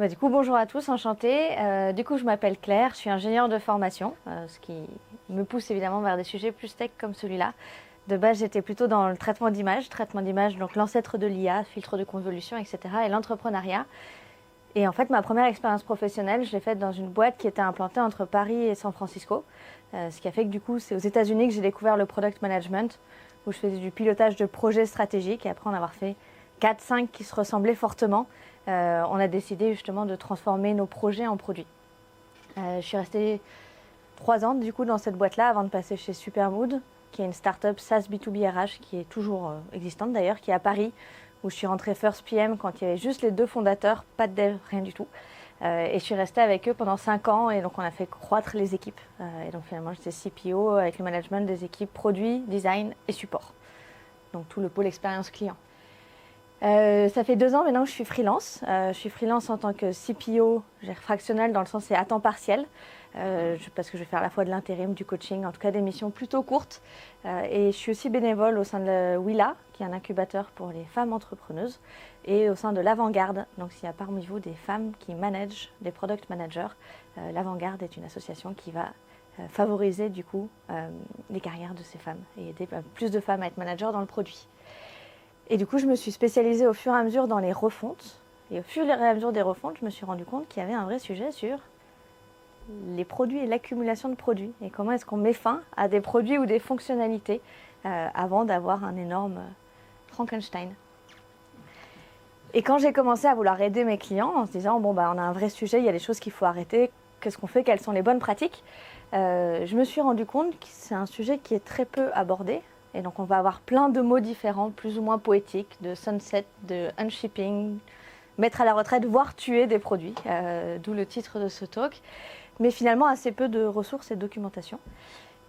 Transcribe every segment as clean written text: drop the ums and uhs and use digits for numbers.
Du coup, bonjour à tous, enchantée. Du coup, je m'appelle Claire, je suis ingénieure de formation, ce qui me pousse évidemment vers des sujets plus tech comme celui-là. De base, j'étais plutôt dans le traitement d'image, donc l'ancêtre de l'IA, filtre de convolution, etc. et l'entrepreneuriat. Et en fait, ma première expérience professionnelle, je l'ai faite dans une boîte qui était implantée entre Paris et San Francisco. Ce qui a fait que du coup, c'est aux États-Unis que j'ai découvert le product management, où je faisais du pilotage de projets stratégiques. Et après en avoir fait 4-5 qui se ressemblaient fortement, on a décidé justement de transformer nos projets en produits. Je suis restée 3 ans du coup dans cette boîte-là avant de passer chez Supermood, qui est une start-up SaaS B2B RH qui est toujours existante d'ailleurs, qui est à Paris, où je suis rentrée first PM quand il y avait juste les 2 fondateurs, pas de dev, rien du tout. Et je suis restée avec eux pendant 5 ans et donc on a fait croître les équipes. Et donc finalement j'étais CPO avec le management des équipes produits, design et support. Donc tout le pôle expérience client. Ça fait 2 ans maintenant que je suis freelance. Je suis freelance en tant que CPO, fractionnel dans le sens c'est à temps partiel. Parce que je vais faire à la fois de l'intérim, du coaching, en tout cas des missions plutôt courtes. Et je suis aussi bénévole au sein de Willa, qui est un incubateur pour les femmes entrepreneuses, et au sein de l'Avant-Garde. Donc s'il y a parmi vous des femmes qui managent, des product managers, l'Avant-Garde est une association qui va favoriser du coup les carrières de ces femmes et aider plus de femmes à être managers dans le produit. Et du coup, je me suis spécialisée au fur et à mesure dans les refontes. Et au fur et à mesure des refontes, je me suis rendu compte qu'il y avait un vrai sujet sur les produits et l'accumulation de produits. Et comment est-ce qu'on met fin à des produits ou des fonctionnalités avant d'avoir un énorme Frankenstein. Et quand j'ai commencé à vouloir aider mes clients en se disant, bon, on a un vrai sujet, il y a des choses qu'il faut arrêter, qu'est-ce qu'on fait, quelles sont les bonnes pratiques, je me suis rendu compte que c'est un sujet qui est très peu abordé. Et donc on va avoir plein de mots différents, plus ou moins poétiques, de sunset, de unshipping, mettre à la retraite, voire tuer des produits, d'où le titre de ce talk. Mais finalement assez peu de ressources et de documentation.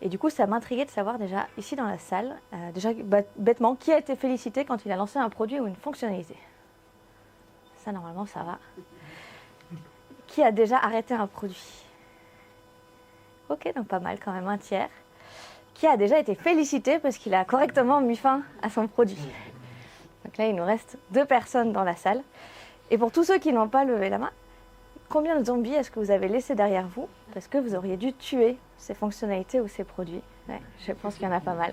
Et du coup ça m'intriguait de savoir déjà, ici dans la salle, déjà bêtement, qui a été félicité quand il a lancé un produit ou une fonctionnalité. Ça normalement ça va. Qui a déjà arrêté un produit? Ok, donc pas mal quand même, un tiers. Qui a déjà été félicité parce qu'il a correctement mis fin à son produit. Donc là, il nous reste 2 personnes dans la salle. Et pour tous ceux qui n'ont pas levé la main, combien de zombies est-ce que vous avez laissé derrière vous parce que vous auriez dû tuer ces fonctionnalités ou ces produits? Ouais, je pense qu'il y en a pas mal.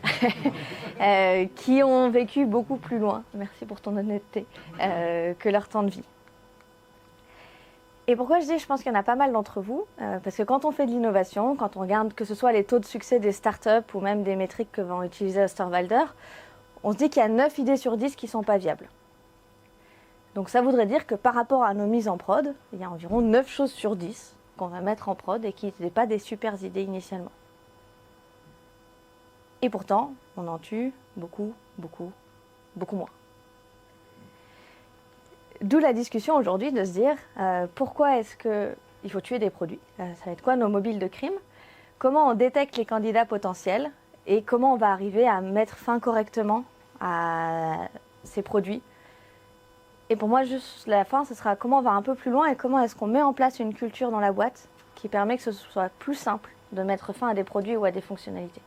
Qui ont vécu beaucoup plus loin, merci pour ton honnêteté, que leur temps de vie. Et pourquoi je dis je pense qu'il y en a pas mal d'entre vous parce que quand on fait de l'innovation, quand on regarde que ce soit les taux de succès des startups ou même des métriques que vont utiliser Osterwalder, on se dit qu'il y a 9 idées sur 10 qui ne sont pas viables. Donc ça voudrait dire que par rapport à nos mises en prod, il y a environ 9 choses sur 10 qu'on va mettre en prod et qui n'étaient pas des super idées initialement. Et pourtant, on en tue beaucoup, beaucoup, beaucoup moins. D'où la discussion aujourd'hui de se dire pourquoi est-ce qu'il faut tuer des produits, ça va être quoi nos mobiles de crime, comment on détecte les candidats potentiels et comment on va arriver à mettre fin correctement à ces produits. Et pour moi, juste la fin, ce sera comment on va un peu plus loin et comment est-ce qu'on met en place une culture dans la boîte qui permet que ce soit plus simple de mettre fin à des produits ou à des fonctionnalités.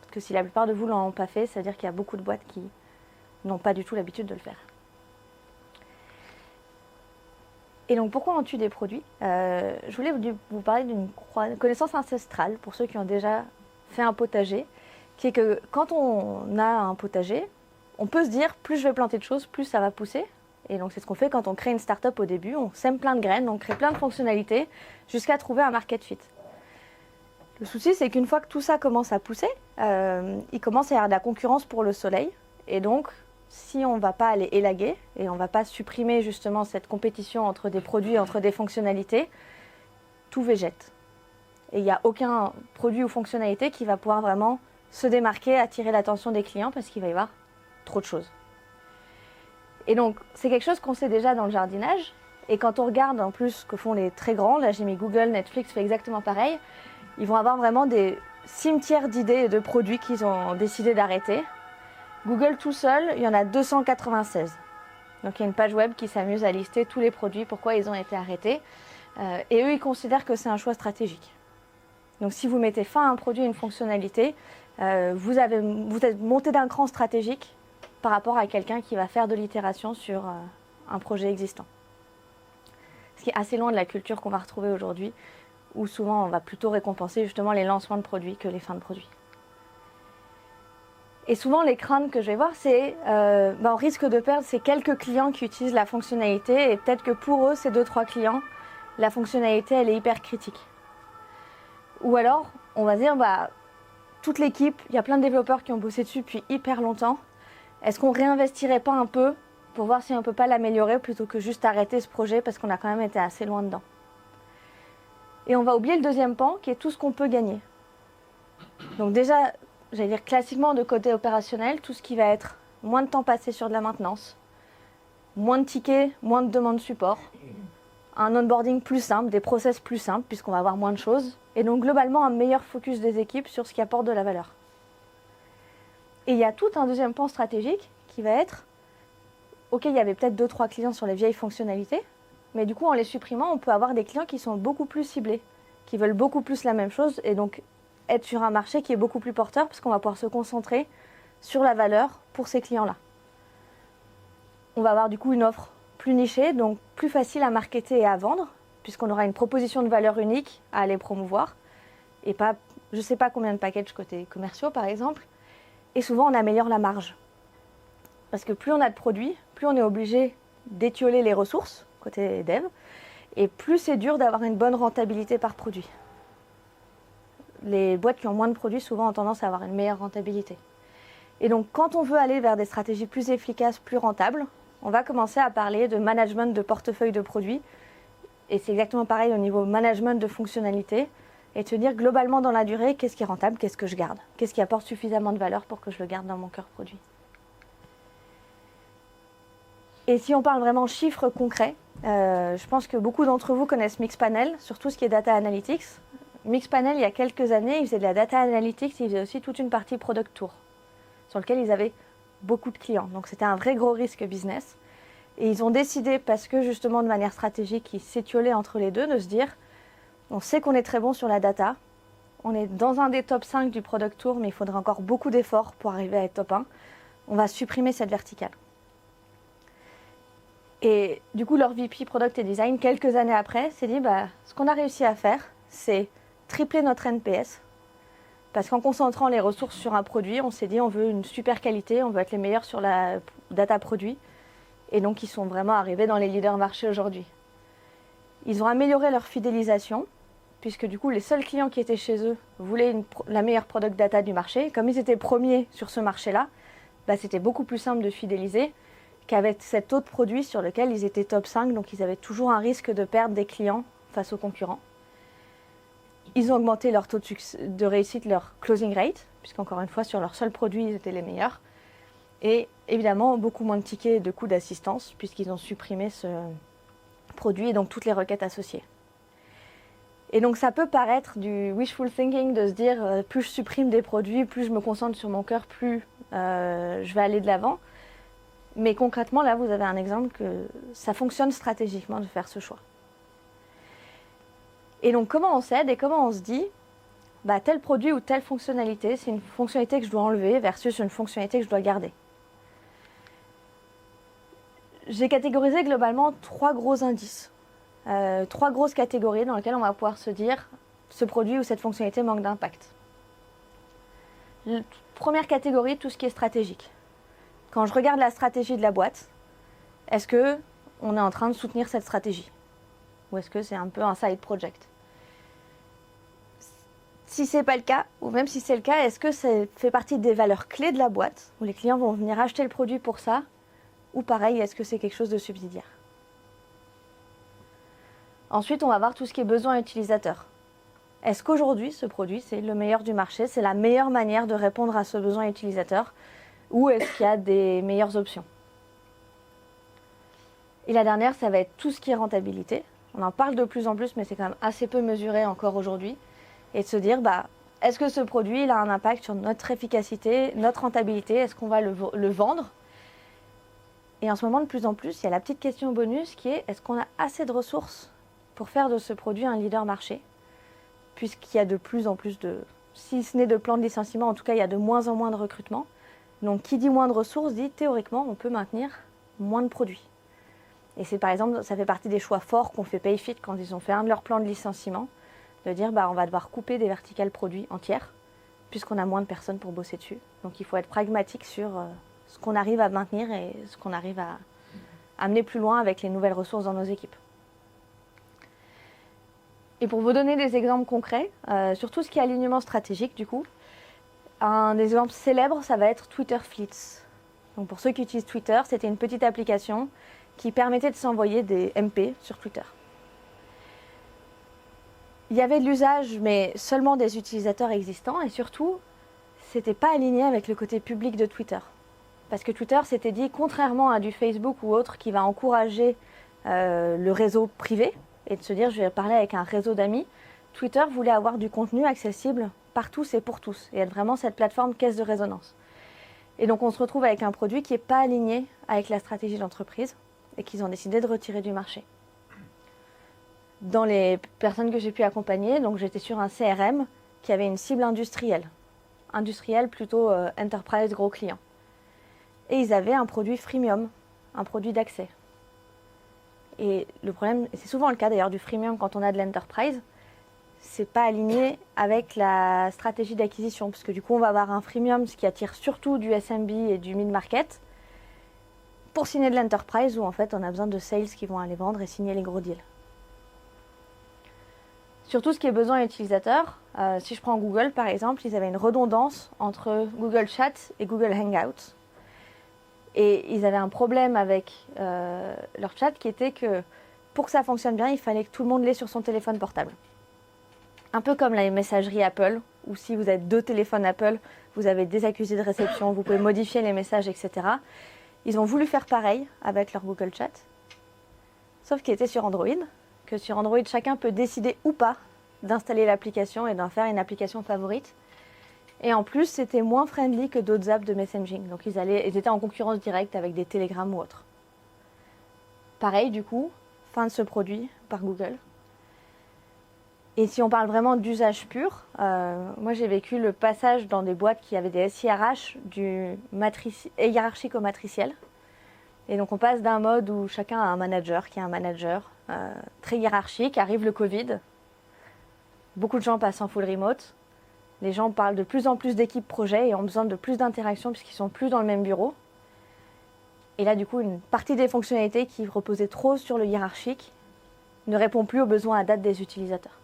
Parce que si la plupart de vous ne l'ont pas fait, ça veut dire qu'il y a beaucoup de boîtes qui n'ont pas du tout l'habitude de le faire. Et donc pourquoi on tue des produits? Je voulais vous parler d'une connaissance ancestrale pour ceux qui ont déjà fait un potager, qui est que quand on a un potager, on peut se dire plus je vais planter de choses, plus ça va pousser. Et donc c'est ce qu'on fait quand on crée une start-up au début, on sème plein de graines, on crée plein de fonctionnalités jusqu'à trouver un market fit. Le souci c'est qu'une fois que tout ça commence à pousser, il commence à y avoir de la concurrence pour le soleil. Et donc si on ne va pas aller élaguer et on ne va pas supprimer justement cette compétition entre des produits, entre des fonctionnalités, tout végète. Et il n'y a aucun produit ou fonctionnalité qui va pouvoir vraiment se démarquer, attirer l'attention des clients parce qu'il va y avoir trop de choses. Et donc c'est quelque chose qu'on sait déjà dans le jardinage. Et quand on regarde en plus ce que font les très grands, là j'ai mis Google, Netflix fait exactement pareil, ils vont avoir vraiment des cimetières d'idées et de produits qu'ils ont décidé d'arrêter. Google tout seul, il y en a 296. Donc il y a une page web qui s'amuse à lister tous les produits, pourquoi ils ont été arrêtés. Et eux, ils considèrent que c'est un choix stratégique. Donc si vous mettez fin à un produit, une fonctionnalité, vous êtes monté d'un cran stratégique par rapport à quelqu'un qui va faire de l'itération sur un projet existant. ce qui est assez loin de la culture qu'on va retrouver aujourd'hui, où souvent on va plutôt récompenser justement les lancements de produits que les fins de produits. Et souvent les craintes que je vais voir, c'est on risque de perdre ces quelques clients qui utilisent la fonctionnalité, et peut-être que pour eux, ces 2-3 clients, la fonctionnalité elle est hyper critique. Ou alors on va dire toute l'équipe, il y a plein de développeurs qui ont bossé dessus depuis hyper longtemps, est-ce qu'on réinvestirait pas un peu pour voir si on ne peut pas l'améliorer plutôt que juste arrêter ce projet parce qu'on a quand même été assez loin dedans. Et on va oublier le deuxième pan qui est tout ce qu'on peut gagner. Donc déjà, j'allais dire classiquement de côté opérationnel, tout ce qui va être moins de temps passé sur de la maintenance, moins de tickets, moins de demandes support, un onboarding plus simple, des process plus simples puisqu'on va avoir moins de choses, et donc globalement un meilleur focus des équipes sur ce qui apporte de la valeur. Et il y a tout un deuxième pan stratégique qui va être, ok, il y avait peut-être 2-3 clients sur les vieilles fonctionnalités, mais du coup en les supprimant, on peut avoir des clients qui sont beaucoup plus ciblés, qui veulent beaucoup plus la même chose, et donc être sur un marché qui est beaucoup plus porteur parce qu'on va pouvoir se concentrer sur la valeur pour ces clients-là. On va avoir du coup une offre plus nichée, donc plus facile à marketer et à vendre, puisqu'on aura une proposition de valeur unique à aller promouvoir, et pas, je ne sais pas combien de packages côté commerciaux par exemple, et souvent on améliore la marge. Parce que plus on a de produits, plus on est obligé d'étioler les ressources, côté dev, et plus c'est dur d'avoir une bonne rentabilité par produit. Les boîtes qui ont moins de produits souvent ont tendance à avoir une meilleure rentabilité. Et donc quand on veut aller vers des stratégies plus efficaces, plus rentables, on va commencer à parler de management de portefeuille de produits. Et c'est exactement pareil au niveau management de fonctionnalités. Et de se dire globalement dans la durée, qu'est-ce qui est rentable, qu'est-ce que je garde, qu'est-ce qui apporte suffisamment de valeur pour que je le garde dans mon cœur produit. Et si on parle vraiment chiffres concrets, je pense que beaucoup d'entre vous connaissent Mixpanel, surtout ce qui est data analytics. Mixpanel, il y a quelques années, ils faisaient de la data analytics, ils faisaient aussi toute une partie product tour, sur lequel ils avaient beaucoup de clients. Donc c'était un vrai gros risque business. Et ils ont décidé, parce que justement de manière stratégique, ils s'étiolaient entre les deux, de se dire, on sait qu'on est très bon sur la data, on est dans un des top 5 du product tour, mais il faudrait encore beaucoup d'efforts pour arriver à être top 1. On va supprimer cette verticale. Et du coup, leur VP Product et Design, quelques années après, s'est dit, ce qu'on a réussi à faire, c'est tripler notre NPS. Parce qu'en concentrant les ressources sur un produit, on s'est dit, on veut une super qualité, on veut être les meilleurs sur la data produit. Et donc, ils sont vraiment arrivés dans les leaders marché aujourd'hui. Ils ont amélioré leur fidélisation, puisque du coup, les seuls clients qui étaient chez eux voulaient la meilleure product data du marché. Comme ils étaient premiers sur ce marché-là, c'était beaucoup plus simple de fidéliser qu'avec cet autre produit sur lequel ils étaient top 5, donc ils avaient toujours un risque de perdre des clients face aux concurrents. Ils ont augmenté leur taux de réussite, leur closing rate, puisqu'encore une fois, sur leur seul produit, ils étaient les meilleurs. Et évidemment, beaucoup moins de tickets et de coûts d'assistance, puisqu'ils ont supprimé ce produit et donc toutes les requêtes associées. Et donc ça peut paraître du wishful thinking de se dire plus je supprime des produits, plus je me concentre sur mon cœur, plus je vais aller de l'avant. Mais concrètement, là, vous avez un exemple que ça fonctionne stratégiquement de faire ce choix. Et donc, comment on s'aide et comment on se dit, tel produit ou telle fonctionnalité, c'est une fonctionnalité que je dois enlever versus une fonctionnalité que je dois garder. J'ai catégorisé globalement 3 gros indices, 3 grosses catégories dans lesquelles on va pouvoir se dire, ce produit ou cette fonctionnalité manque d'impact. Première catégorie, tout ce qui est stratégique. Quand je regarde la stratégie de la boîte, est-ce qu'on est en train de soutenir cette stratégie? Ou est-ce que c'est un peu un side project? Si ce n'est pas le cas, ou même si c'est le cas, est-ce que ça fait partie des valeurs clés de la boîte, où les clients vont venir acheter le produit pour ça? Ou pareil, est-ce que c'est quelque chose de subsidiaire? Ensuite, on va voir tout ce qui est besoin utilisateur. Est-ce qu'aujourd'hui, ce produit, c'est le meilleur du marché? C'est la meilleure manière de répondre à ce besoin utilisateur? Ou est-ce qu'il y a des meilleures options? Et la dernière, ça va être tout ce qui est rentabilité. On en parle de plus en plus, mais c'est quand même assez peu mesuré encore aujourd'hui. Et de se dire, est-ce que ce produit il a un impact sur notre efficacité, notre rentabilité? Est-ce qu'on va le vendre? Et en ce moment, de plus en plus, il y a la petite question bonus qui est, est-ce qu'on a assez de ressources pour faire de ce produit un leader marché? Puisqu'il y a de plus en plus si ce n'est de plans de licenciement, en tout cas, il y a de moins en moins de recrutement. Donc, qui dit moins de ressources, dit théoriquement, on peut maintenir moins de produits. Et c'est par exemple, ça fait partie des choix forts qu'ont fait Payfit quand ils ont fait un de leurs plans de licenciement, de dire on va devoir couper des verticales produits entières, puisqu'on a moins de personnes pour bosser dessus. Donc il faut être pragmatique sur ce qu'on arrive à maintenir et ce qu'on arrive à amener plus loin avec les nouvelles ressources dans nos équipes. Et pour vous donner des exemples concrets, sur tout ce qui est alignement stratégique du coup, un exemple célèbre, ça va être Twitter Fleets. Donc pour ceux qui utilisent Twitter, c'était une petite application qui permettait de s'envoyer des MP sur Twitter. Il y avait de l'usage, mais seulement des utilisateurs existants, et surtout, c'était pas aligné avec le côté public de Twitter. Parce que Twitter s'était dit, contrairement à du Facebook ou autre qui va encourager le réseau privé, et de se dire je vais parler avec un réseau d'amis, Twitter voulait avoir du contenu accessible par tous et pour tous, et être vraiment cette plateforme caisse de résonance. Et donc on se retrouve avec un produit qui n'est pas aligné avec la stratégie d'entreprise, et qu'ils ont décidé de retirer du marché. Dans les personnes que j'ai pu accompagner, donc j'étais sur un CRM qui avait une cible industrielle plutôt enterprise gros client. Et ils avaient un produit freemium, un produit d'accès. Et le problème, et c'est souvent le cas d'ailleurs du freemium quand on a de l'enterprise, c'est pas aligné avec la stratégie d'acquisition, parce que du coup on va avoir un freemium, ce qui attire surtout du SMB et du mid-market, pour signer de l'enterprise où en fait on a besoin de sales qui vont aller vendre et signer les gros deals. Surtout ce qui est besoin utilisateur, si je prends Google par exemple, ils avaient une redondance entre Google Chat et Google Hangouts. Et ils avaient un problème avec leur chat qui était que pour que ça fonctionne bien, il fallait que tout le monde l'ait sur son téléphone portable. Un peu comme la messagerie Apple, où si vous avez 2 téléphones Apple, vous avez des accusés de réception, vous pouvez modifier les messages, etc. Ils ont voulu faire pareil avec leur Google Chat, sauf qu'il était sur Android, que sur Android, chacun peut décider ou pas d'installer l'application et d'en faire une application favorite. Et en plus, c'était moins friendly que d'autres apps de messaging. Donc ils étaient en concurrence directe avec des Telegram ou autres. Pareil, du coup, fin de ce produit par Google. Et si on parle vraiment d'usage pur, moi j'ai vécu le passage dans des boîtes qui avaient des SIRH du hiérarchique au matriciel. Et donc on passe d'un mode où chacun a un manager qui est un manager très hiérarchique, arrive le Covid, beaucoup de gens passent en full remote, les gens parlent de plus en plus d'équipes projets et ont besoin de plus d'interactions puisqu'ils sont plus dans le même bureau. Et là du coup une partie des fonctionnalités qui reposaient trop sur le hiérarchique ne répond plus aux besoins à date des utilisateurs.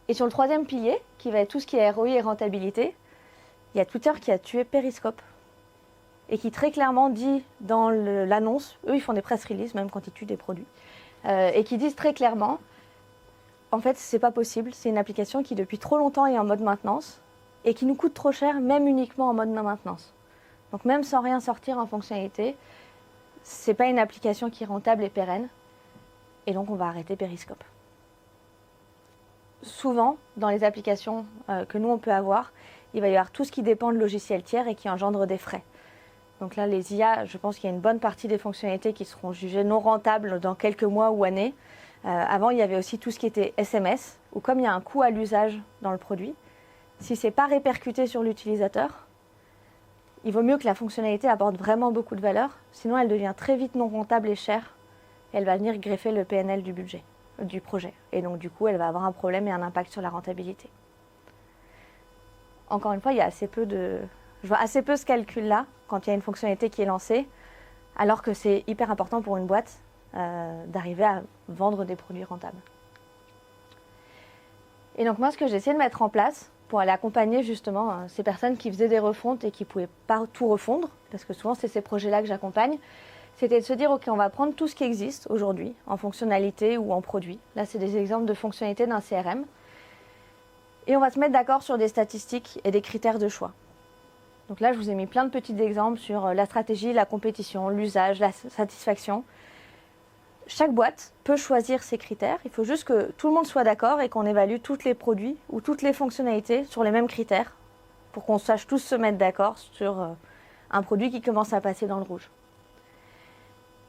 Et sur le troisième pilier, qui va être tout ce qui est ROI et rentabilité, il y a Twitter qui a tué Periscope et qui très clairement dit dans l'annonce, eux ils font des press releases même quand ils tuent des produits, et qui disent très clairement, en fait c'est pas possible, c'est une application qui depuis trop longtemps est en mode maintenance et qui nous coûte trop cher même uniquement en mode maintenance. Donc même sans rien sortir en fonctionnalité, c'est pas une application qui est rentable et pérenne, et donc on va arrêter Periscope. Souvent, dans les applications que nous on peut avoir, il va y avoir tout ce qui dépend de logiciels tiers et qui engendre des frais. Donc là, les IA, je pense qu'il y a une bonne partie des fonctionnalités qui seront jugées non rentables dans quelques mois ou années. Avant, il y avait aussi tout ce qui était SMS, où comme il y a un coût à l'usage dans le produit, si ce n'est pas répercuté sur l'utilisateur, il vaut mieux que la fonctionnalité apporte vraiment beaucoup de valeur, sinon elle devient très vite non rentable et chère, et elle va venir greffer le PNL du budget, du projet. Et donc du coup, elle va avoir un problème et un impact sur la rentabilité. Encore une fois, il y a je vois assez peu ce calcul-là quand il y a une fonctionnalité qui est lancée, alors que c'est hyper important pour une boîte d'arriver à vendre des produits rentables. Et donc moi, ce que j'ai essayé de mettre en place pour aller accompagner justement ces personnes qui faisaient des refontes et qui ne pouvaient pas tout refondre, parce que souvent c'est ces projets-là que j'accompagne, c'était de se dire, ok, on va prendre tout ce qui existe aujourd'hui, en fonctionnalité ou en produit. Là, c'est des exemples de fonctionnalités d'un CRM. Et on va se mettre d'accord sur des statistiques et des critères de choix. Donc là, je vous ai mis plein de petits exemples sur la stratégie, la compétition, l'usage, la satisfaction. Chaque boîte peut choisir ses critères. Il faut juste que tout le monde soit d'accord et qu'on évalue tous les produits ou toutes les fonctionnalités sur les mêmes critères pour qu'on sache tous se mettre d'accord sur un produit qui commence à passer dans le rouge.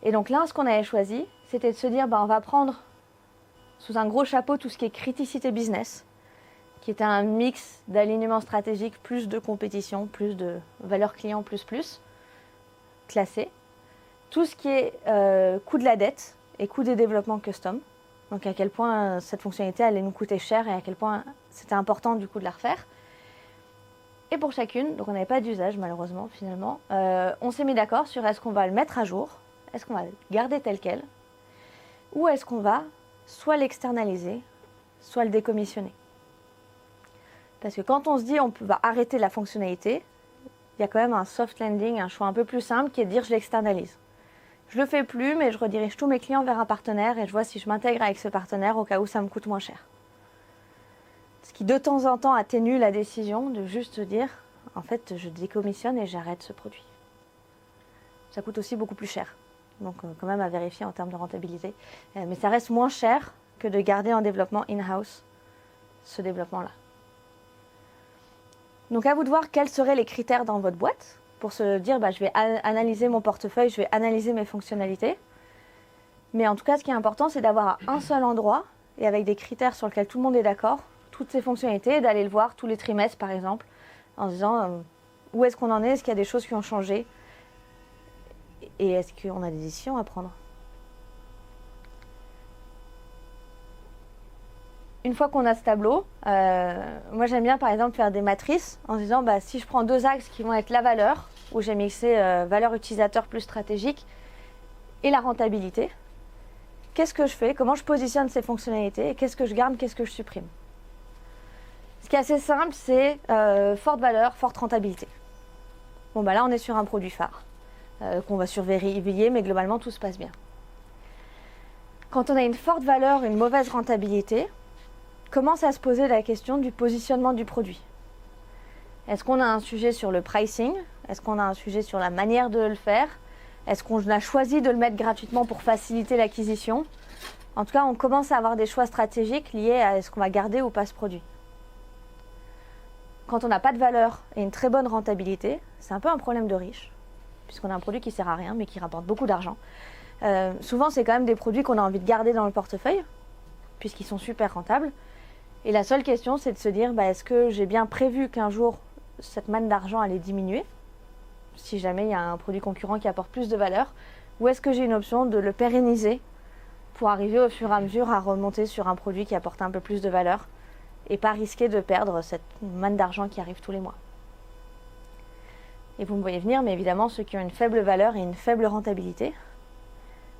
Et donc là, ce qu'on avait choisi, c'était de se dire, on va prendre sous un gros chapeau tout ce qui est criticité business, qui était un mix d'alignement stratégique, plus de compétition, plus de valeur client, plus, classé. tout ce qui est coût de la dette et coût des développements custom. Donc à quel point cette fonctionnalité allait nous coûter cher et à quel point c'était important du coup de la refaire. Et pour chacune, donc on n'avait pas d'usage malheureusement finalement, on s'est mis d'accord sur est-ce qu'on va le mettre à jour, est-ce qu'on va le garder tel quel, ou est-ce qu'on va soit l'externaliser, soit le décommissionner. Parce que quand on se dit on va arrêter la fonctionnalité, il y a quand même un soft landing, un choix un peu plus simple qui est de dire je l'externalise. Je le fais plus, mais je redirige tous mes clients vers un partenaire et je vois si je m'intègre avec ce partenaire au cas où ça me coûte moins cher. Ce qui de temps en temps atténue la décision de juste dire en fait je décommissionne et j'arrête ce produit. Ça coûte aussi beaucoup plus cher, donc quand même à vérifier en termes de rentabilité. Mais ça reste moins cher que de garder en développement in-house ce développement-là. Donc à vous de voir quels seraient les critères dans votre boîte pour se dire je vais analyser mon portefeuille, je vais analyser mes fonctionnalités. Mais en tout cas, ce qui est important, c'est d'avoir à un seul endroit et avec des critères sur lesquels tout le monde est d'accord, toutes ces fonctionnalités, d'aller le voir tous les trimestres par exemple, en se disant où est-ce qu'on en est qu'il y a des choses qui ont changé et est-ce qu'on a des décisions à prendre. Une fois qu'on a ce tableau, moi j'aime bien par exemple faire des matrices en se disant si je prends deux axes qui vont être la valeur, où j'ai mixé valeur utilisateur plus stratégique, et la rentabilité, qu'est-ce que je fais, comment je positionne ces fonctionnalités, et qu'est-ce que je garde, qu'est-ce que je supprime. Ce qui est assez simple, c'est forte valeur, forte rentabilité. Bon là on est sur un produit phare qu'on va surveiller, mais globalement tout se passe bien. Quand on a une forte valeur, une mauvaise rentabilité, commence à se poser la question du positionnement du produit. Est-ce qu'on a un sujet sur le pricing? Est-ce qu'on a un sujet sur la manière de le faire? Est-ce qu'on a choisi de le mettre gratuitement pour faciliter l'acquisition? En tout cas, on commence à avoir des choix stratégiques liés à est-ce qu'on va garder ou pas ce produit. Quand on n'a pas de valeur et une très bonne rentabilité, c'est un peu un problème de riche, puisqu'on a un produit qui ne sert à rien mais qui rapporte beaucoup d'argent. Souvent, c'est quand même des produits qu'on a envie de garder dans le portefeuille, puisqu'ils sont super rentables. Et la seule question, c'est de se dire, est-ce que j'ai bien prévu qu'un jour, cette manne d'argent allait diminuer, si jamais il y a un produit concurrent qui apporte plus de valeur, ou est-ce que j'ai une option de le pérenniser pour arriver au fur et à mesure à remonter sur un produit qui apporte un peu plus de valeur et pas risquer de perdre cette manne d'argent qui arrive tous les mois. Et vous me voyez venir, mais évidemment, ceux qui ont une faible valeur et une faible rentabilité,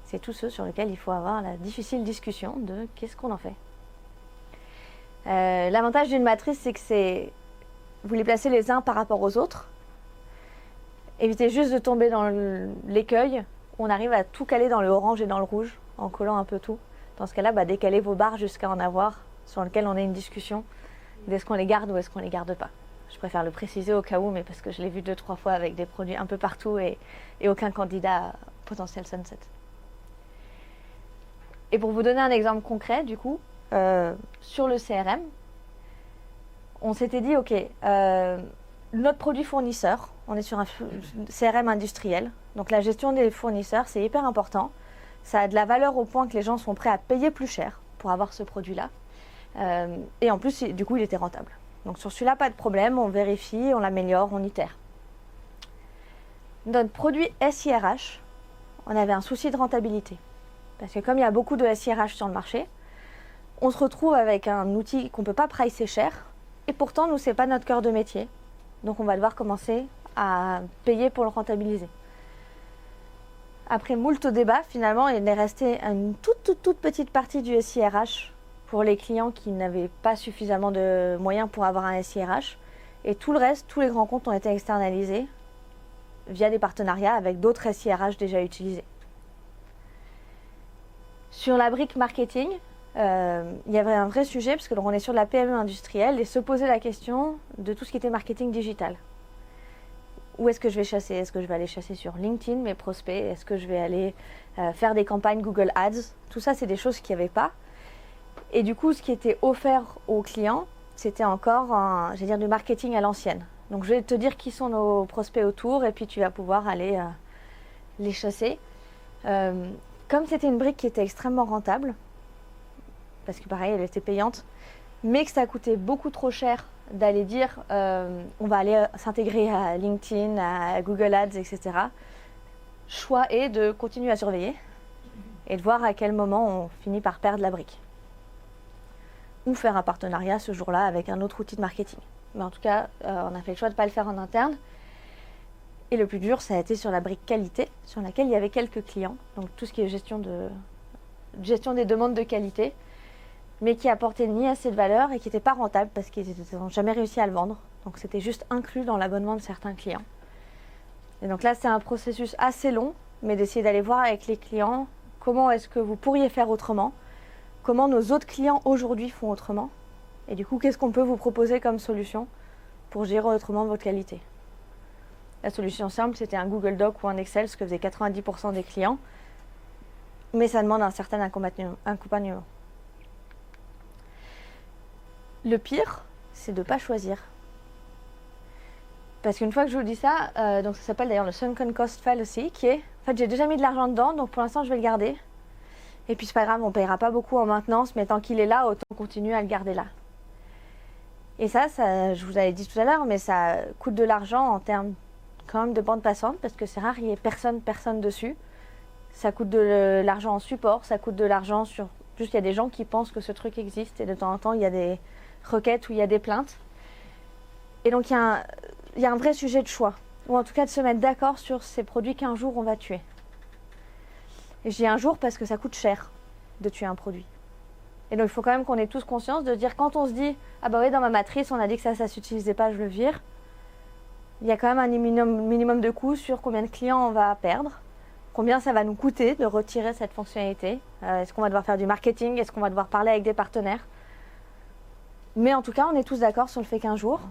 c'est tous ceux sur lesquels il faut avoir la difficile discussion de qu'est-ce qu'on en fait. L'avantage d'une matrice, c'est que vous les placez les uns par rapport aux autres. Évitez juste de tomber dans l'écueil où on arrive à tout caler dans le orange et dans le rouge en collant un peu tout. Dans ce cas-là, décalez vos barres jusqu'à en avoir sur lequel on a une discussion d'est-ce qu'on les garde ou est-ce qu'on les garde pas. Je préfère le préciser au cas où, mais parce que je l'ai vu 2-3 fois avec des produits un peu partout et aucun candidat potentiel sunset. Et pour vous donner un exemple concret, du coup, sur le CRM, on s'était dit, ok, notre produit fournisseur, on est sur un CRM industriel, donc la gestion des fournisseurs, c'est hyper important. Ça a de la valeur au point que les gens sont prêts à payer plus cher pour avoir ce produit-là. Et en plus, du coup, il était rentable. Donc sur celui-là, pas de problème, on vérifie, on l'améliore, on itère. Notre produit SIRH, on avait un souci de rentabilité. Parce que comme il y a beaucoup de SIRH sur le marché, on se retrouve avec un outil qu'on ne peut pas pricer cher. Et pourtant, nous, ce n'est pas notre cœur de métier. Donc, on va devoir commencer à payer pour le rentabiliser. Après moult débats, finalement, il est resté une toute petite partie du SIRH pour les clients qui n'avaient pas suffisamment de moyens pour avoir un SIRH. Et tout le reste, tous les grands comptes ont été externalisés via des partenariats avec d'autres SIRH déjà utilisés. Sur la brique marketing, il y avait un vrai sujet, parce que on est sur de la PME industrielle, et se poser la question de tout ce qui était marketing digital. Où est-ce que je vais chasser? Est-ce que je vais aller chasser sur LinkedIn, mes prospects? Est-ce que je vais aller faire des campagnes Google Ads? Tout ça, c'est des choses qu'il n'y avait pas. Et du coup, ce qui était offert aux clients, c'était encore du marketing à l'ancienne. Donc, je vais te dire qui sont nos prospects autour, et puis tu vas pouvoir aller les chasser. Comme c'était une brique qui était extrêmement rentable, parce que pareil, elle était payante, mais que ça coûtait beaucoup trop cher d'aller dire on va aller s'intégrer à LinkedIn, à Google Ads, etc. choix est de continuer à surveiller et de voir à quel moment on finit par perdre la brique. Ou faire un partenariat ce jour-là avec un autre outil de marketing. Mais en tout cas, on a fait le choix de ne pas le faire en interne. Et le plus dur, ça a été sur la brique qualité, sur laquelle il y avait quelques clients. Donc tout ce qui est gestion des demandes de qualité, mais qui apportait ni assez de valeur et qui n'était pas rentable parce qu'ils n'ont jamais réussi à le vendre. Donc c'était juste inclus dans l'abonnement de certains clients. Et donc là, c'est un processus assez long, mais d'essayer d'aller voir avec les clients comment est-ce que vous pourriez faire autrement, comment nos autres clients aujourd'hui font autrement, et du coup, qu'est-ce qu'on peut vous proposer comme solution pour gérer autrement votre qualité. La solution simple, c'était un Google Doc ou un Excel, ce que faisaient 90% des clients, mais ça demande un certain accompagnement. Le pire, c'est de ne pas choisir. Parce qu'une fois que je vous dis ça, donc ça s'appelle d'ailleurs le Sunken Cost Fallacy, qui est, en fait, j'ai déjà mis de l'argent dedans, donc pour l'instant, je vais le garder. Et puis c'est pas grave, on ne payera pas beaucoup en maintenance, mais tant qu'il est là, autant continuer à le garder là. Et ça, je vous avais dit tout à l'heure, mais ça coûte de l'argent en termes quand même de bande passante, parce que c'est rare, il n'y ait personne dessus. Ça coûte de l'argent en support, ça coûte de l'argent sur... Juste, il y a des gens qui pensent que ce truc existe, et de temps en temps, il y a des requêtes où il y a des plaintes. Et donc, il y a un vrai sujet de choix, ou en tout cas de se mettre d'accord sur ces produits qu'un jour on va tuer. Et je dis un jour parce que ça coûte cher de tuer un produit. Et donc il faut quand même qu'on ait tous conscience de dire, quand on se dit « Ah bah oui, dans ma matrice, on a dit que ça ne s'utilisait pas, je le vire », il y a quand même un minimum de coût sur combien de clients on va perdre, combien ça va nous coûter de retirer cette fonctionnalité. Est-ce qu'on va devoir faire du marketing? Est-ce qu'on va devoir parler avec des partenaires? Mais en tout cas, on est tous d'accord sur le fait qu'un jour,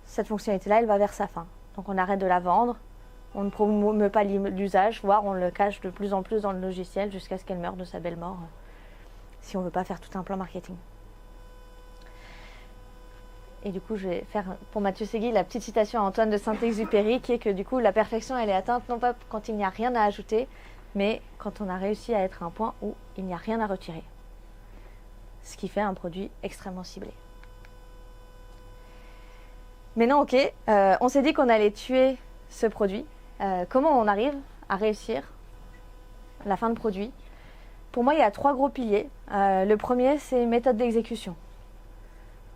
cette fonctionnalité-là, elle va vers sa fin. Donc on arrête de la vendre, on ne promeut pas l'usage, voire on le cache de plus en plus dans le logiciel jusqu'à ce qu'elle meure de sa belle mort, si on ne veut pas faire tout un plan marketing. Et du coup, je vais faire pour Mathieu Segui la petite citation à Antoine de Saint-Exupéry, qui est que du coup, la perfection, elle est atteinte non pas quand il n'y a rien à ajouter, mais quand on a réussi à être à un point où il n'y a rien à retirer. Ce qui fait un produit extrêmement ciblé. Maintenant, ok, on s'est dit qu'on allait tuer ce produit. Comment on arrive à réussir la fin de produit? Pour moi, il y a 3 gros piliers. Le premier, c'est méthode d'exécution.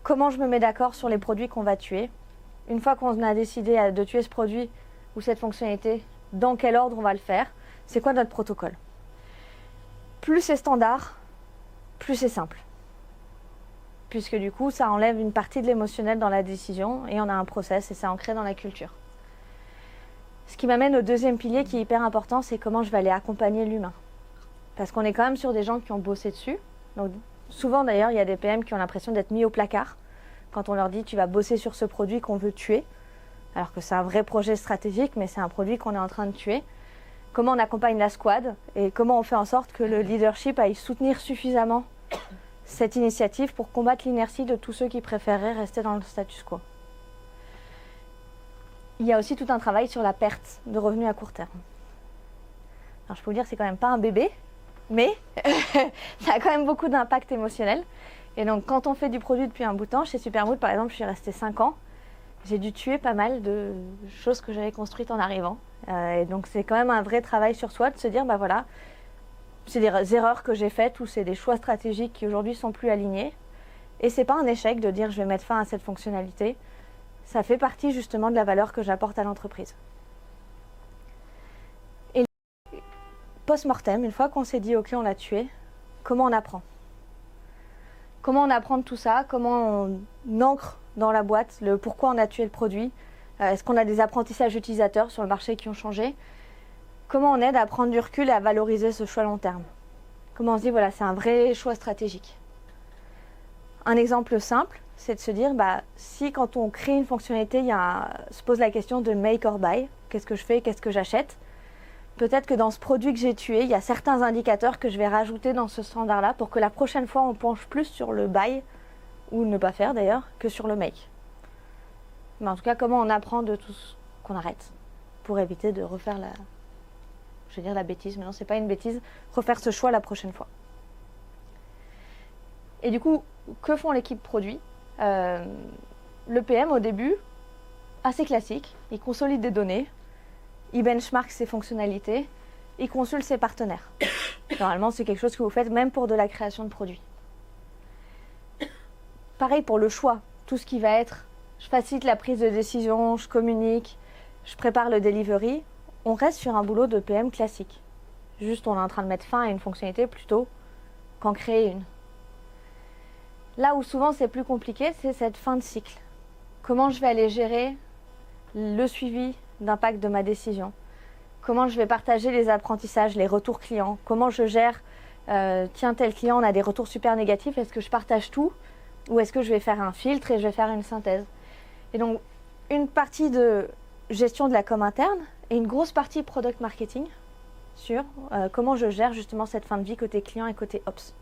Comment je me mets d'accord sur les produits qu'on va tuer? Une fois qu'on a décidé de tuer ce produit ou cette fonctionnalité, dans quel ordre on va le faire? C'est quoi notre protocole? Plus c'est standard, plus c'est simple. Puisque du coup, ça enlève une partie de l'émotionnel dans la décision et on a un process et c'est ancré dans la culture. Ce qui m'amène au deuxième pilier qui est hyper important, c'est comment je vais aller accompagner l'humain. Parce qu'on est quand même sur des gens qui ont bossé dessus. Donc, souvent d'ailleurs, il y a des PM qui ont l'impression d'être mis au placard quand on leur dit « tu vas bosser sur ce produit qu'on veut tuer », alors que c'est un vrai projet stratégique, mais c'est un produit qu'on est en train de tuer. Comment on accompagne la squad et comment on fait en sorte que le leadership aille soutenir suffisamment cette initiative pour combattre l'inertie de tous ceux qui préféreraient rester dans le status quo. Il y a aussi tout un travail sur la perte de revenus à court terme. Alors je peux vous dire, c'est quand même pas un bébé, mais ça a quand même beaucoup d'impact émotionnel. Et donc quand on fait du produit depuis un bout de temps, chez Supermood par exemple, je suis restée 5 ans, j'ai dû tuer pas mal de choses que j'avais construites en arrivant. Et donc c'est quand même un vrai travail sur soi de se dire, bah voilà, c'est des erreurs que j'ai faites ou c'est des choix stratégiques qui aujourd'hui sont plus alignés. Et c'est pas un échec de dire je vais mettre fin à cette fonctionnalité. Ça fait partie justement de la valeur que j'apporte à l'entreprise. Et post-mortem, une fois qu'on s'est dit ok, on l'a tué, comment on apprend? Comment on apprend de tout ça? Comment on ancre dans la boîte le pourquoi on a tué le produit? Est-ce qu'on a des apprentissages utilisateurs sur le marché qui ont changé? Comment on aide à prendre du recul et à valoriser ce choix long terme? Comment on se dit, voilà, c'est un vrai choix stratégique. Un exemple simple, c'est de se dire, bah, si quand on crée une fonctionnalité, se pose la question de make or buy, qu'est-ce que je fais, qu'est-ce que j'achète? Peut-être que dans ce produit que j'ai tué, il y a certains indicateurs que je vais rajouter dans ce standard-là pour que la prochaine fois, on penche plus sur le buy, ou ne pas faire d'ailleurs, que sur le make. Mais en tout cas, comment on apprend de tout ce qu'on arrête pour éviter de refaire la bêtise, mais non, c'est pas une bêtise, refaire ce choix la prochaine fois. Et du coup, que font l'équipe produit? Le PM au début, assez classique, il consolide des données, il benchmark ses fonctionnalités, il consulte ses partenaires. Normalement, c'est quelque chose que vous faites même pour de la création de produits. Pareil pour le choix, tout ce qui va être, je facilite la prise de décision, je communique, je prépare le delivery. On reste sur un boulot de PM classique. Juste, on est en train de mettre fin à une fonctionnalité plutôt qu'en créer une. Là où souvent c'est plus compliqué, c'est cette fin de cycle. Comment je vais aller gérer le suivi d'impact de ma décision? Comment je vais partager les apprentissages, les retours clients? Comment je gère, tiens, tel client, on a des retours super négatifs, est-ce que je partage tout? Ou est-ce que je vais faire un filtre et je vais faire une synthèse? Et donc, une partie de gestion de la com interne et une grosse partie product marketing sur comment je gère justement cette fin de vie côté client et côté ops.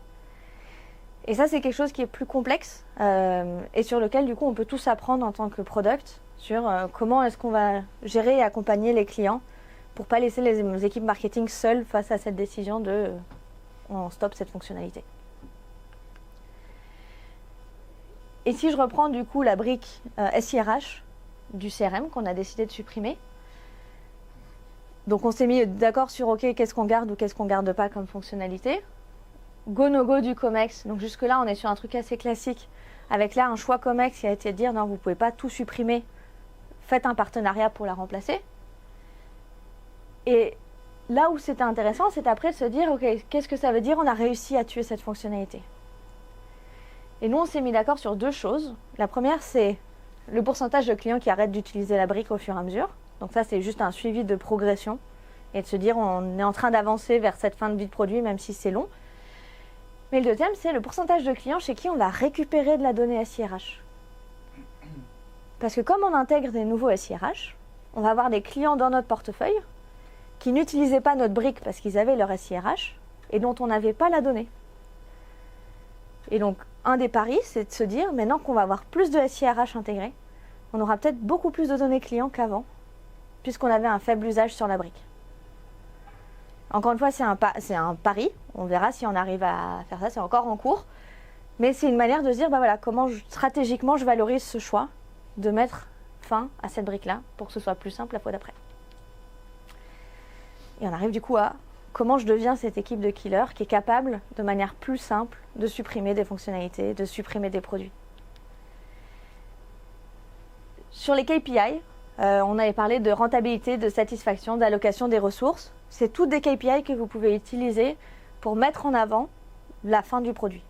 Et ça, c'est quelque chose qui est plus complexe et sur lequel, du coup, on peut tous apprendre en tant que product sur comment est-ce qu'on va gérer et accompagner les clients pour ne pas laisser les équipes marketing seules face à cette décision de on stoppe cette fonctionnalité. Et si je reprends du coup la brique SIRH du CRM qu'on a décidé de supprimer, donc on s'est mis d'accord sur ok, qu'est-ce qu'on garde ou qu'est-ce qu'on garde pas comme fonctionnalité. Go no go du COMEX, donc jusque là on est sur un truc assez classique, avec là un choix COMEX qui a été de dire non, vous ne pouvez pas tout supprimer, faites un partenariat pour la remplacer. Et là où c'était intéressant, c'est après de se dire ok, qu'est-ce que ça veut dire on a réussi à tuer cette fonctionnalité. Et nous on s'est mis d'accord sur deux choses. La première c'est le pourcentage de clients qui arrêtent d'utiliser la brique au fur et à mesure. Donc ça c'est juste un suivi de progression et de se dire on est en train d'avancer vers cette fin de vie de produit même si c'est long. Mais le deuxième, c'est le pourcentage de clients chez qui on va récupérer de la donnée SIRH. Parce que comme on intègre des nouveaux SIRH, on va avoir des clients dans notre portefeuille qui n'utilisaient pas notre brique parce qu'ils avaient leur SIRH et dont on n'avait pas la donnée. Et donc, un des paris, c'est de se dire, maintenant qu'on va avoir plus de SIRH intégrés, on aura peut-être beaucoup plus de données clients qu'avant, puisqu'on avait un faible usage sur la brique. Encore une fois, c'est un pari. On verra si on arrive à faire ça. C'est encore en cours. Mais c'est une manière de se dire, bah voilà, comment stratégiquement je valorise ce choix de mettre fin à cette brique-là pour que ce soit plus simple la fois d'après. Et on arrive du coup à comment je deviens cette équipe de killers qui est capable, de manière plus simple, de supprimer des fonctionnalités, de supprimer des produits. Sur les KPI, on avait parlé de rentabilité, de satisfaction, d'allocation des ressources. C'est toutes des KPI que vous pouvez utiliser pour mettre en avant la fin du produit.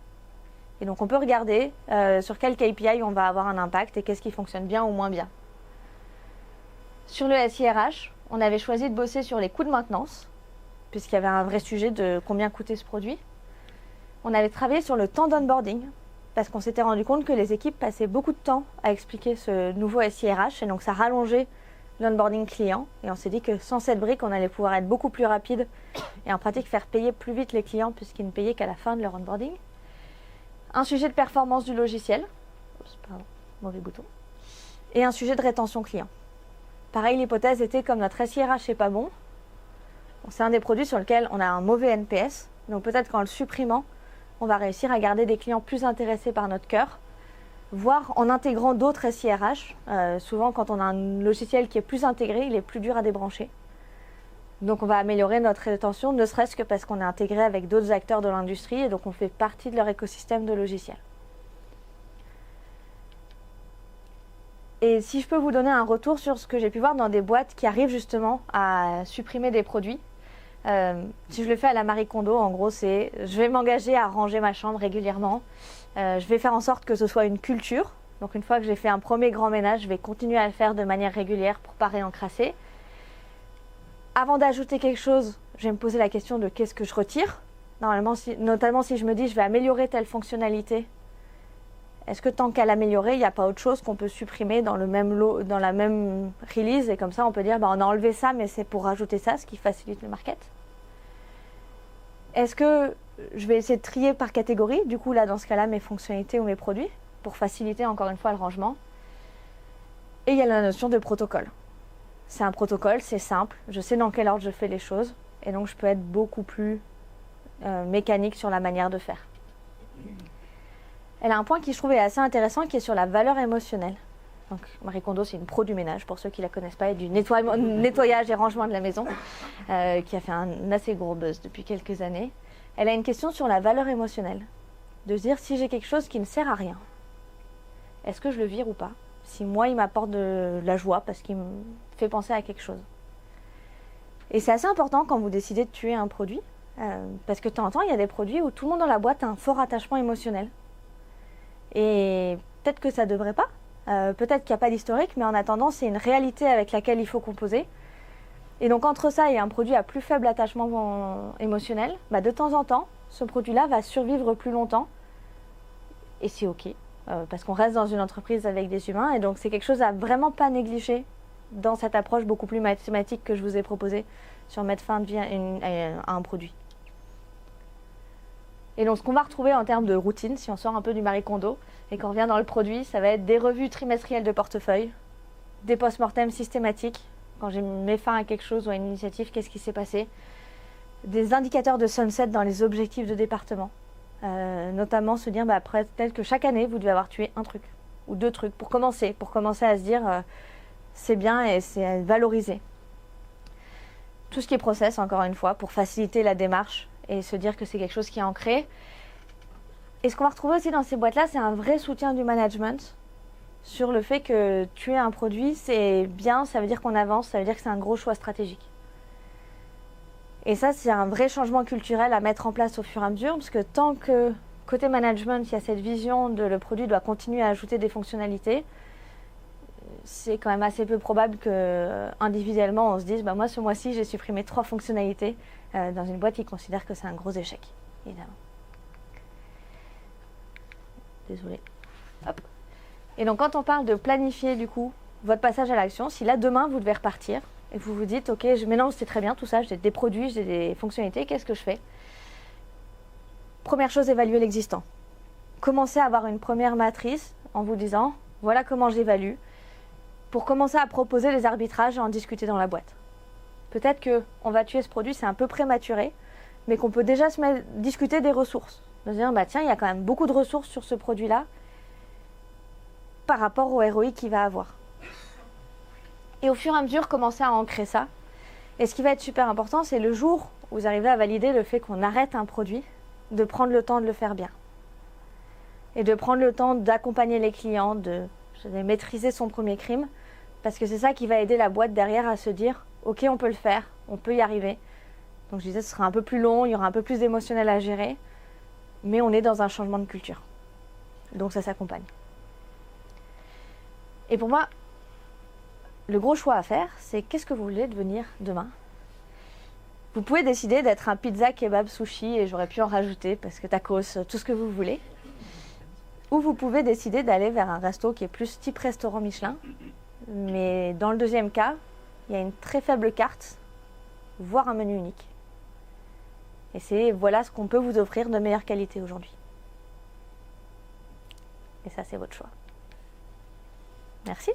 Et donc on peut regarder sur quel KPI on va avoir un impact et qu'est-ce qui fonctionne bien ou moins bien. Sur le SIRH, on avait choisi de bosser sur les coûts de maintenance, puisqu'il y avait un vrai sujet de combien coûtait ce produit. On avait travaillé sur le temps d'onboarding, parce qu'on s'était rendu compte que les équipes passaient beaucoup de temps à expliquer ce nouveau SIRH, et donc ça rallongeait l'onboarding client. Et on s'est dit que sans cette brique, on allait pouvoir être beaucoup plus rapide et en pratique faire payer plus vite les clients, puisqu'ils ne payaient qu'à la fin de leur onboarding. Un sujet de performance du logiciel, pardon, mauvais bouton, et un sujet de rétention client. Pareil, l'hypothèse était comme notre SIRH n'est pas bon, c'est un des produits sur lequel on a un mauvais NPS, donc peut-être qu'en le supprimant, on va réussir à garder des clients plus intéressés par notre cœur, voire en intégrant d'autres SIRH. Souvent, quand on a un logiciel qui est plus intégré, il est plus dur à débrancher. Donc on va améliorer notre rétention, ne serait-ce que parce qu'on est intégré avec d'autres acteurs de l'industrie et donc on fait partie de leur écosystème de logiciels. Et si je peux vous donner un retour sur ce que j'ai pu voir dans des boîtes qui arrivent justement à supprimer des produits, si je le fais à la Marie Kondo, en gros, c'est je vais m'engager à ranger ma chambre régulièrement. Je vais faire en sorte que ce soit une culture. Donc une fois que j'ai fait un premier grand ménage, je vais continuer à le faire de manière régulière pour ne pas réencrasser. Avant d'ajouter quelque chose, je vais me poser la question de qu'est-ce que je retire. Normalement, notamment si je me dis je vais améliorer telle fonctionnalité, est-ce que tant qu'à l'améliorer, il n'y a pas autre chose qu'on peut supprimer dans le même lot, dans la même release, et comme ça on peut dire bah, on a enlevé ça mais c'est pour rajouter ça, ce qui facilite le market. Est-ce que je vais essayer de trier par catégorie, du coup là dans ce cas-là mes fonctionnalités ou mes produits, pour faciliter encore une fois le rangement. Et il y a la notion de protocole. C'est un protocole, c'est simple, je sais dans quel ordre je fais les choses, et donc je peux être beaucoup plus mécanique sur la manière de faire. Elle a un point qui je trouvais assez intéressant qui est sur la valeur émotionnelle. Donc Marie Kondo, c'est une pro du ménage, pour ceux qui ne la connaissent pas, et du nettoyage et rangement de la maison, qui a fait un assez gros buzz depuis quelques années. Elle a une question sur la valeur émotionnelle. De se dire, si j'ai quelque chose qui ne sert à rien, est-ce que je le vire ou pas? Si moi, il m'apporte de la joie parce qu'il me fait penser à quelque chose. Et c'est assez important quand vous décidez de tuer un produit, parce que de temps en temps, il y a des produits où tout le monde dans la boîte a un fort attachement émotionnel. Et peut-être que ça ne devrait pas, peut-être qu'il n'y a pas d'historique, mais en attendant, c'est une réalité avec laquelle il faut composer. Et donc entre ça et un produit à plus faible attachement émotionnel, de temps en temps, ce produit-là va survivre plus longtemps. Et c'est OK, parce qu'on reste dans une entreprise avec des humains, et donc c'est quelque chose à vraiment pas négliger dans cette approche beaucoup plus mathématique que je vous ai proposée sur mettre fin de vie à un produit. Et donc ce qu'on va retrouver en termes de routine, si on sort un peu du Marie Kondo, et qu'on revient dans le produit, ça va être des revues trimestrielles de portefeuille, des post-mortem systématiques, quand j'ai mis fin à quelque chose ou à une initiative, qu'est-ce qui s'est passé, des indicateurs de sunset dans les objectifs de département. Notamment se dire, peut-être que chaque année, vous devez avoir tué un truc ou deux trucs pour commencer à se dire c'est bien et c'est valorisé. Tout ce qui est process, encore une fois, pour faciliter la démarche et se dire que c'est quelque chose qui est ancré. Et ce qu'on va retrouver aussi dans ces boîtes-là, c'est un vrai soutien du management sur le fait que tuer un produit, c'est bien, ça veut dire qu'on avance, ça veut dire que c'est un gros choix stratégique. Et ça, c'est un vrai changement culturel à mettre en place au fur et à mesure, parce que tant que côté management, il y a cette vision de le produit doit continuer à ajouter des fonctionnalités, c'est quand même assez peu probable que individuellement on se dise moi ce mois-ci j'ai supprimé 3 fonctionnalités dans une boîte qui considère que c'est un gros échec, évidemment. Désolée. Hop. Et donc quand on parle de planifier du coup votre passage à l'action, si là demain vous devez repartir et vous vous dites ok, maintenant c'est très bien tout ça, j'ai des produits, j'ai des fonctionnalités, qu'est-ce que je fais? Première chose, évaluer l'existant. Commencez à avoir une première matrice en vous disant voilà comment j'évalue, pour commencer à proposer les arbitrages et en discuter dans la boîte. Peut-être qu'on va tuer ce produit, c'est un peu prématuré, mais qu'on peut déjà discuter des ressources. De se dire, tiens, il y a quand même beaucoup de ressources sur ce produit-là par rapport au ROI qu'il va avoir. Et au fur et à mesure, commencer à ancrer ça. Et ce qui va être super important, c'est le jour où vous arrivez à valider le fait qu'on arrête un produit, de prendre le temps de le faire bien. Et de prendre le temps d'accompagner les clients, de maîtriser son premier crime, parce que c'est ça qui va aider la boîte derrière à se dire ok, on peut le faire, on peut y arriver. Donc je disais, ce sera un peu plus long, il y aura un peu plus d'émotionnel à gérer, mais on est dans un changement de culture. Donc ça s'accompagne. Et pour moi, le gros choix à faire, c'est qu'est-ce que vous voulez devenir demain? Vous pouvez décider d'être un pizza, kebab, sushi, et j'aurais pu en rajouter, parce que tacos, tout ce que vous voulez. Ou vous pouvez décider d'aller vers un resto qui est plus type restaurant Michelin. Mais dans le deuxième cas, il y a une très faible carte, voire un menu unique. Et voilà ce qu'on peut vous offrir de meilleure qualité aujourd'hui. Et ça, c'est votre choix. Merci.